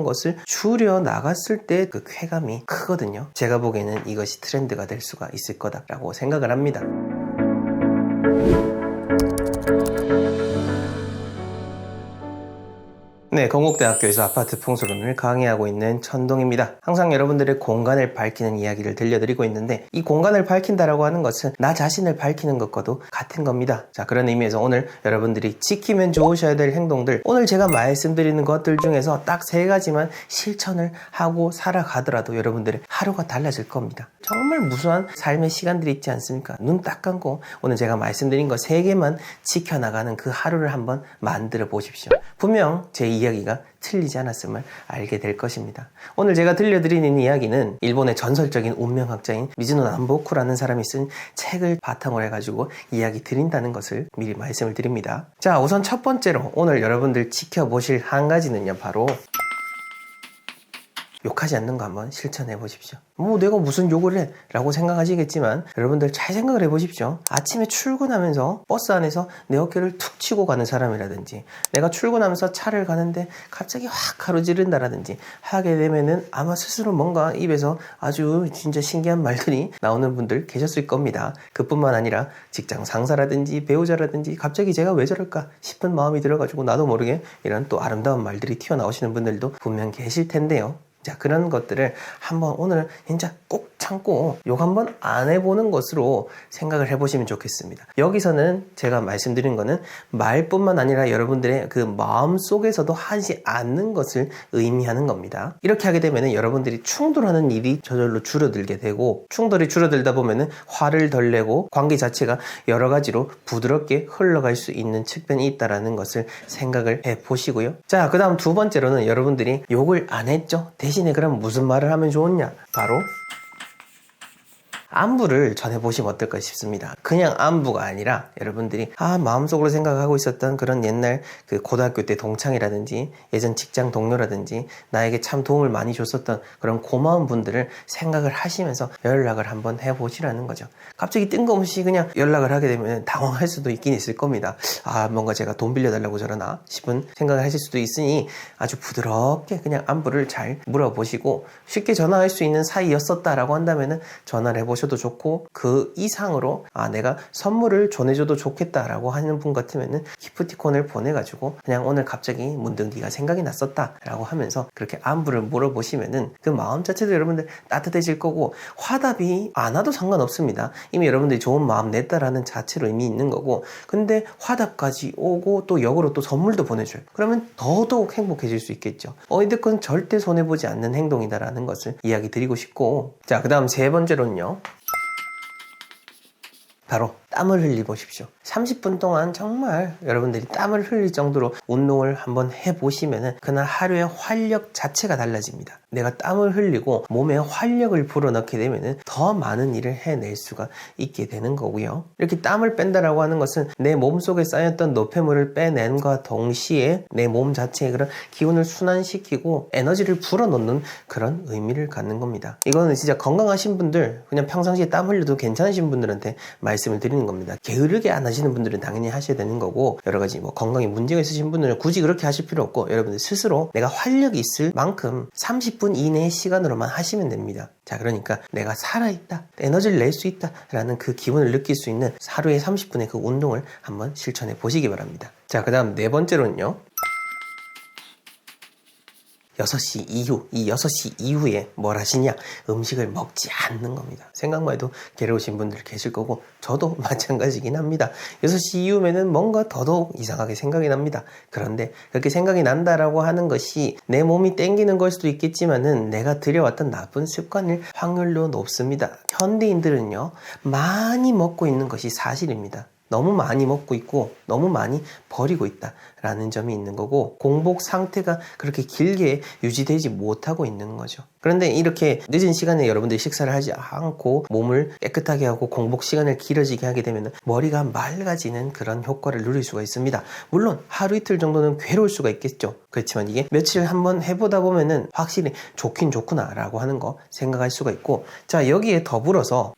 것을 줄여 나갔을 때 그 쾌감이 크거든요. 제가 보기에는 이것이 트렌드가 될 수가 있을 거다라고 생각을 합니다. 네, 건국대학교에서 아파트 풍수론을 강의하고 있는 천동입니다. 항상 여러분들의 공간을 밝히는 이야기를 들려드리고 있는데, 이 공간을 밝힌다라고 하는 것은 나 자신을 밝히는 것과도 같은 겁니다. 자, 그런 의미에서 오늘 여러분들이 지키면 좋으셔야 될 행동들, 오늘 제가 말씀드리는 것들 중에서 딱 3가지만 실천을 하고 살아가더라도 여러분들의 하루가 달라질 겁니다. 정말 무수한 삶의 시간들이 있지 않습니까? 눈 딱 감고 오늘 제가 말씀드린 거 3개만 지켜나가는 그 하루를 한번 만들어 보십시오. 분명 제 이야기가 틀리지 않았음을 알게 될 것입니다. 오늘 제가 들려드리는 이야기는 일본의 전설적인 운명학자인 미즈노 남보쿠라는 사람이 쓴 책을 바탕으로 해가지고 이야기 드린다는 것을 미리 말씀을 드립니다. 자, 우선 첫 번째로 오늘 여러분들 지켜보실 한 가지는요, 바로 욕하지 않는 거 한번 실천해 보십시오. 내가 무슨 욕을 해? 라고 생각하시겠지만 여러분들 잘 생각을 해 보십시오. 아침에 출근하면서 버스 안에서 내 어깨를 툭 치고 가는 사람이라든지, 내가 출근하면서 차를 가는데 갑자기 확 가로지른다라든지 하게 되면은 아마 스스로 뭔가 입에서 아주 진짜 신기한 말들이 나오는 분들 계셨을 겁니다. 그뿐만 아니라 직장 상사라든지 배우자라든지 갑자기 제가 왜 저럴까 싶은 마음이 들어가지고 나도 모르게 이런 또 아름다운 말들이 튀어나오시는 분들도 분명 계실 텐데요. 자, 그런 것들을 한번 오늘 진짜 꼭 참고 욕 한번 안 해보는 것으로 생각을 해보시면 좋겠습니다. 여기서는 제가 말씀드린 거는 말뿐만 아니라 여러분들의 그 마음 속에서도 하지 않는 것을 의미하는 겁니다. 이렇게 하게 되면 여러분들이 충돌하는 일이 저절로 줄어들게 되고, 충돌이 줄어들다 보면 화를 덜 내고 관계 자체가 여러 가지로 부드럽게 흘러갈 수 있는 측면이 있다는 것을 생각을 해보시고요. 자, 그 다음 2번째로는 여러분들이 욕을 안 했죠? 대신에 그럼 무슨 말을 하면 좋으냐? 바로 안부를 전해보시면 어떨까 싶습니다. 그냥 안부가 아니라 여러분들이 마음속으로 생각하고 있었던 그런 옛날 그 고등학교 때 동창이라든지 예전 직장 동료라든지 나에게 참 도움을 많이 줬었던 그런 고마운 분들을 생각을 하시면서 연락을 한번 해보시라는 거죠. 갑자기 뜬금없이 그냥 연락을 하게 되면 당황할 수도 있긴 있을 겁니다. 뭔가 제가 돈 빌려달라고 저러나 싶은 생각을 하실 수도 있으니 아주 부드럽게 그냥 안부를 잘 물어보시고, 쉽게 전화할 수 있는 사이였었다라고 한다면 전화를 해보시고 도 좋고, 그 이상으로 내가 선물을 전해줘도 좋겠다라고 하는 분 같으면은 기프티콘을 보내가지고 그냥 오늘 갑자기 문득 네가 생각이 났었다 라고 하면서 그렇게 안부를 물어보시면은 그 마음 자체도 여러분들 따뜻해질 거고, 화답이 안 와도 상관없습니다. 이미 여러분들이 좋은 마음 냈다라는 자체로 의미 있는 거고, 근데 화답까지 오고 또 역으로 또 선물도 보내줘요. 그러면 더더욱 행복해질 수 있겠죠. 어찌됐건 절대 손해보지 않는 행동이다라는 것을 이야기 드리고 싶고, 자, 그 다음 3번째로는요, 바로 땀을 흘려보십시오. 30분 동안 정말 여러분들이 땀을 흘릴 정도로 운동을 한번 해보시면은 그날 하루의 활력 자체가 달라집니다. 내가 땀을 흘리고 몸에 활력을 불어넣게 되면은 더 많은 일을 해낼 수가 있게 되는 거고요. 이렇게 땀을 뺀다라고 하는 것은 내 몸속에 쌓였던 노폐물을 빼낸과 동시에 내 몸 자체의 그런 기운을 순환시키고 에너지를 불어넣는 그런 의미를 갖는 겁니다. 이거는 진짜 건강하신 분들, 그냥 평상시에 땀 흘려도 괜찮으신 분들한테 말씀을 드리는 겁니다. 게으르게 안 하시는 분들은 당연히 하셔야 되는 거고, 여러 가지 건강에 문제가 있으신 분들은 굳이 그렇게 하실 필요 없고, 여러분들 스스로 내가 활력이 있을 만큼 30분 이내의 시간으로만 하시면 됩니다. 자, 그러니까 내가 살아있다, 에너지를 낼 수 있다 라는 그 기분을 느낄 수 있는 하루에 30분의 그 운동을 한번 실천해 보시기 바랍니다. 자, 그 다음 4번째로는요, 6시 이후, 이 6시 이후에 뭘 하시냐? 음식을 먹지 않는 겁니다. 생각만 해도 괴로우신 분들 계실 거고, 저도 마찬가지긴 합니다. 6시 이후면은 뭔가 더더욱 이상하게 생각이 납니다. 그런데 그렇게 생각이 난다라고 하는 것이 내 몸이 땡기는 걸 수도 있겠지만은 내가 들여왔던 나쁜 습관일 확률도 높습니다. 현대인들은요, 많이 먹고 있는 것이 사실입니다. 너무 많이 먹고 있고 너무 많이 버리고 있다라는 점이 있는 거고, 공복 상태가 그렇게 길게 유지되지 못하고 있는 거죠. 그런데 이렇게 늦은 시간에 여러분들이 식사를 하지 않고 몸을 깨끗하게 하고 공복 시간을 길어지게 하게 되면 머리가 맑아지는 그런 효과를 누릴 수가 있습니다. 물론 하루 이틀 정도는 괴로울 수가 있겠죠. 그렇지만 이게 며칠 한번 해보다 보면은 확실히 좋긴 좋구나 라고 하는 거 생각할 수가 있고, 자, 여기에 더불어서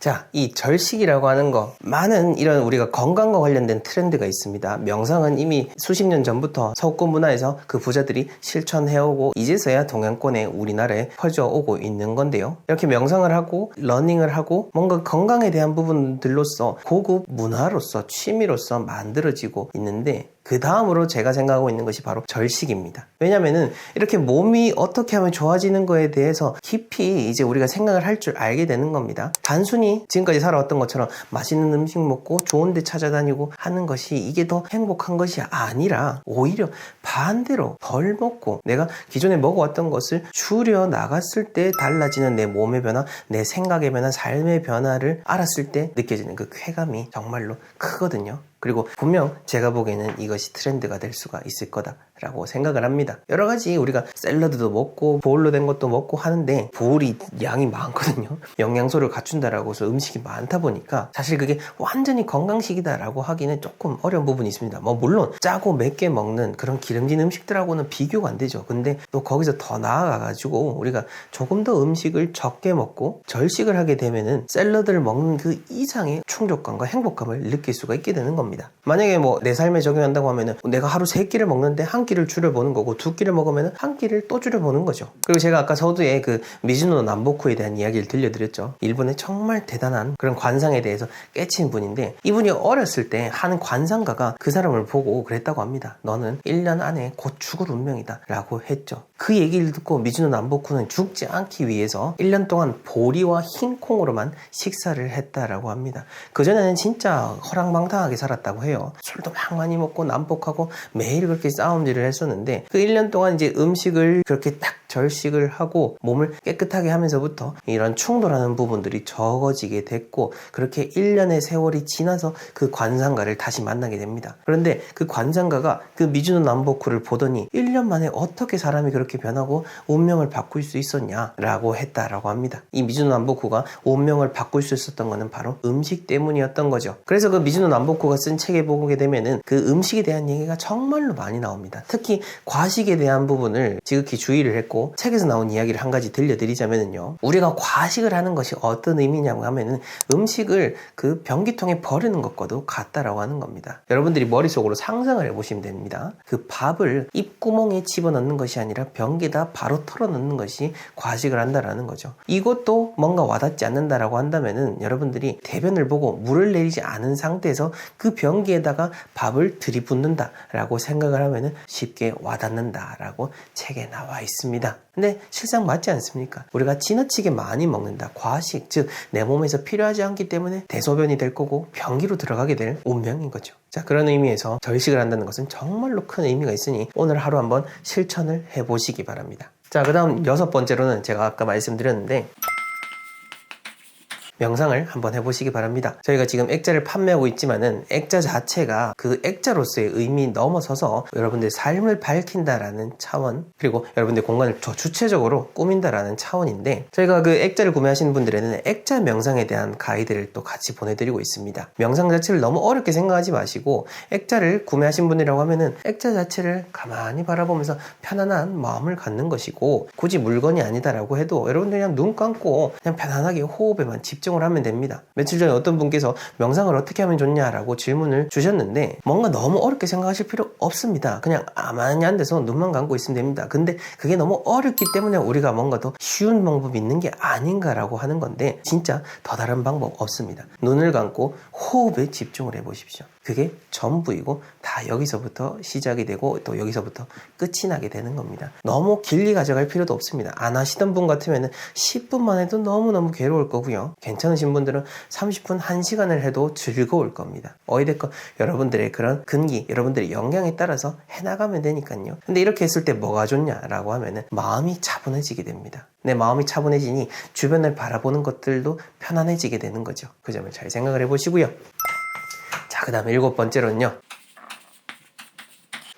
자, 이 절식이라고 하는 거, 많은 이런 우리가 건강과 관련된 트렌드가 있습니다. 명상은 이미 수십 년 전부터 서구 문화에서 그 부자들이 실천해오고 이제서야 동양권에 우리나라에 퍼져오고 있는 건데요. 이렇게 명상을 하고 러닝을 하고 뭔가 건강에 대한 부분들로서 고급 문화로서 취미로서 만들어지고 있는데, 그 다음으로 제가 생각하고 있는 것이 바로 절식입니다. 왜냐면은 이렇게 몸이 어떻게 하면 좋아지는 거에 대해서 깊이 이제 우리가 생각을 할 줄 알게 되는 겁니다. 단순히 지금까지 살아왔던 것처럼 맛있는 음식 먹고 좋은 데 찾아다니고 하는 것이 이게 더 행복한 것이 아니라 오히려 반대로 덜 먹고 내가 기존에 먹어왔던 것을 줄여 나갔을 때 달라지는 내 몸의 변화, 내 생각의 변화, 삶의 변화를 알았을 때 느껴지는 그 쾌감이 정말로 크거든요. 그리고 분명 제가 보기에는 이것이 트렌드가 될 수가 있을 거다라고 생각을 합니다. 여러 가지 우리가 샐러드도 먹고 보울로 된 것도 먹고 하는데 보울이 양이 많거든요. 영양소를 갖춘다라고 해서 음식이 많다 보니까 사실 그게 완전히 건강식이다라고 하기는 조금 어려운 부분이 있습니다. 뭐 물론 짜고 맵게 먹는 그런 기름진 음식들하고는 비교가 안 되죠. 근데 또 거기서 더 나아가가지고 우리가 조금 더 음식을 적게 먹고 절식을 하게 되면은 샐러드를 먹는 그 이상의 충족감과 행복감을 느낄 수가 있게 되는 겁니다. 만약에 뭐 내 삶에 적용한다고 하면은 내가 하루 3끼를 먹는데 한 끼를 줄여보는 거고 2끼를 먹으면은 한 끼를 또 줄여보는 거죠. 그리고 제가 아까 서두에 그 미즈노 남보쿠에 대한 이야기를 들려드렸죠. 일본의 정말 대단한 그런 관상에 대해서 깨친 분인데, 이분이 어렸을 때 한 관상가가 그 사람을 보고 그랬다고 합니다. 너는 1년 안에 곧 죽을 운명이다 라고 했죠. 그 얘기를 듣고 미즈노 남보쿠는 죽지 않기 위해서 1년 동안 보리와 흰 콩으로만 식사를 했다라고 합니다. 그전에는 진짜 허랑방탕하게 살았다고 해요. 술도 막 많이 먹고 난폭하고 매일 그렇게 싸움질을 했었는데, 그 1년 동안 이제 음식을 그렇게 딱 절식을 하고 몸을 깨끗하게 하면서부터 이런 충돌하는 부분들이 적어지게 됐고, 그렇게 1년의 세월이 지나서 그 관상가를 다시 만나게 됩니다. 그런데 그 관상가가 그 미즈노 남보쿠를 보더니 1년 만에 어떻게 사람이 그렇게 변하고 운명을 바꿀 수 있었냐라고 했다라고 합니다. 이 미즈노 남보쿠가 운명을 바꿀 수 있었던 것은 바로 음식 때문이었던 거죠. 그래서 그 미즈노 남보쿠가 쓴 책에 보게 되면은 그 음식에 대한 얘기가 정말로 많이 나옵니다. 특히 과식에 대한 부분을 지극히 주의를 했고, 책에서 나온 이야기를 한 가지 들려드리자면요, 우리가 과식을 하는 것이 어떤 의미냐고 하면은 음식을 그 변기통에 버리는 것과도 같다라고 하는 겁니다. 여러분들이 머릿속으로 상상을 해보시면 됩니다. 그 밥을 입구멍에 집어넣는 것이 아니라 변기에다 바로 털어넣는 것이 과식을 한다라는 거죠. 이것도 뭔가 와닿지 않는다라고 한다면은 여러분들이 대변을 보고 물을 내리지 않은 상태에서 그 변기에다가 밥을 들이붓는다라고 생각을 하면은 쉽게 와닿는다라고 책에 나와 있습니다. 근데 실상 맞지 않습니까? 우리가 지나치게 많이 먹는다, 과식, 즉 내 몸에서 필요하지 않기 때문에 대소변이 될 거고 변기로 들어가게 될 운명인 거죠. 자, 그런 의미에서 절식을 한다는 것은 정말로 큰 의미가 있으니 오늘 하루 한번 실천을 해보시기 바랍니다. 자, 그 다음 6번째로는 제가 아까 말씀드렸는데, 명상을 한번 해보시기 바랍니다. 저희가 지금 액자를 판매하고 있지만은 액자 자체가 그 액자로서의 의미 넘어서서 여러분들의 삶을 밝힌다라는 차원, 그리고 여러분들의 공간을 더 주체적으로 꾸민다라는 차원인데, 저희가 그 액자를 구매하시는 분들에는 액자 명상에 대한 가이드를 또 같이 보내드리고 있습니다. 명상 자체를 너무 어렵게 생각하지 마시고, 액자를 구매하신 분이라고 하면은 액자 자체를 가만히 바라보면서 편안한 마음을 갖는 것이고, 굳이 물건이 아니다라고 해도 여러분들 그냥 눈 감고 그냥 편안하게 호흡에만 집중을 하면 됩니다. 며칠 전에 어떤 분께서 명상을 어떻게 하면 좋냐라고 질문을 주셨는데, 뭔가 너무 어렵게 생각하실 필요 없습니다. 그냥 가만히 앉아서 눈만 감고 있으면 됩니다. 근데 그게 너무 어렵기 때문에 우리가 뭔가 더 쉬운 방법이 있는 게 아닌가라고 하는 건데, 진짜 더 다른 방법 없습니다. 눈을 감고 호흡에 집중을 해보십시오. 그게 전부이고 다 여기서부터 시작이 되고 또 여기서부터 끝이 나게 되는 겁니다. 너무 길게 가져갈 필요도 없습니다. 안 하시던 분 같으면 10분만 해도 너무너무 괴로울 거고요. 괜찮으신 분들은 30분, 1시간을 해도 즐거울 겁니다. 어찌됐건 여러분들의 그런 근기, 여러분들의 역량에 따라서 해나가면 되니까요. 근데 이렇게 했을 때 뭐가 좋냐라고 하면은 마음이 차분해지게 됩니다. 내 마음이 차분해지니 주변을 바라보는 것들도 편안해지게 되는 거죠. 그 점을 잘 생각을 해보시고요. 자, 그 다음 7번째로는요,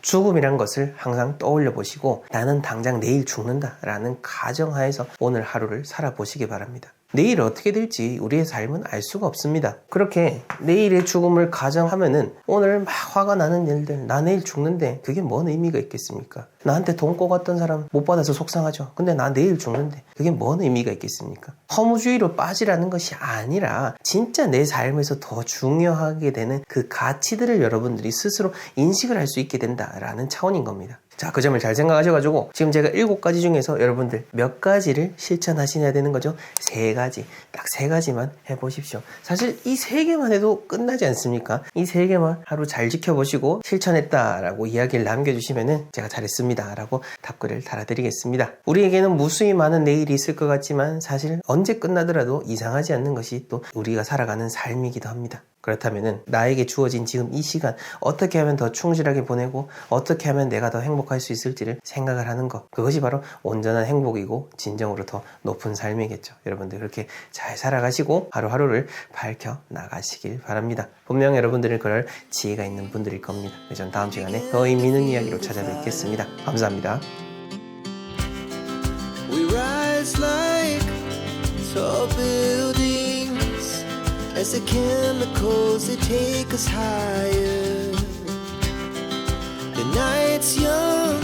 죽음이란 것을 항상 떠올려 보시고 나는 당장 내일 죽는다 라는 가정하에서 오늘 하루를 살아보시기 바랍니다. 내일 어떻게 될지 우리의 삶은 알 수가 없습니다. 그렇게 내일의 죽음을 가정하면은 오늘 막 화가 나는 일들, 나 내일 죽는데 그게 뭔 의미가 있겠습니까? 나한테 돈 꿔갔던 사람 못 받아서 속상하죠. 근데 나 내일 죽는데 그게 뭔 의미가 있겠습니까? 허무주의로 빠지라는 것이 아니라 진짜 내 삶에서 더 중요하게 되는 그 가치들을 여러분들이 스스로 인식을 할 수 있게 된다라는 차원인 겁니다. 자, 그 점을 잘 생각하셔가지고 지금 제가 7가지 중에서 여러분들 몇 가지를 실천하셔야 되는 거죠? 3가지, 딱 3가지만 해보십시오. 사실 이 3개만 해도 끝나지 않습니까? 이 3개만 하루 잘 지켜보시고 실천했다라고 이야기를 남겨주시면은 제가 잘했습니다 라고 답글을 달아드리겠습니다. 우리에게는 무수히 많은 내일이 있을 것 같지만 사실 언제 끝나더라도 이상하지 않는 것이 또 우리가 살아가는 삶이기도 합니다. 그렇다면은 나에게 주어진 지금 이 시간 어떻게 하면 더 충실하게 보내고 어떻게 하면 내가 더 행복할 수 있을지를 생각을 하는 것, 그것이 바로 온전한 행복이고 진정으로 더 높은 삶이겠죠. 여러분들 그렇게 잘 살아가시고 하루하루를 밝혀 나가시길 바랍니다. 분명 여러분들은 그럴 지혜가 있는 분들일 겁니다. 전 다음 시간에 더 의미 있는 이야기로 찾아뵙겠습니다. 감사합니다. We rise like tall buildings as the chemicals they take us higher. The night's young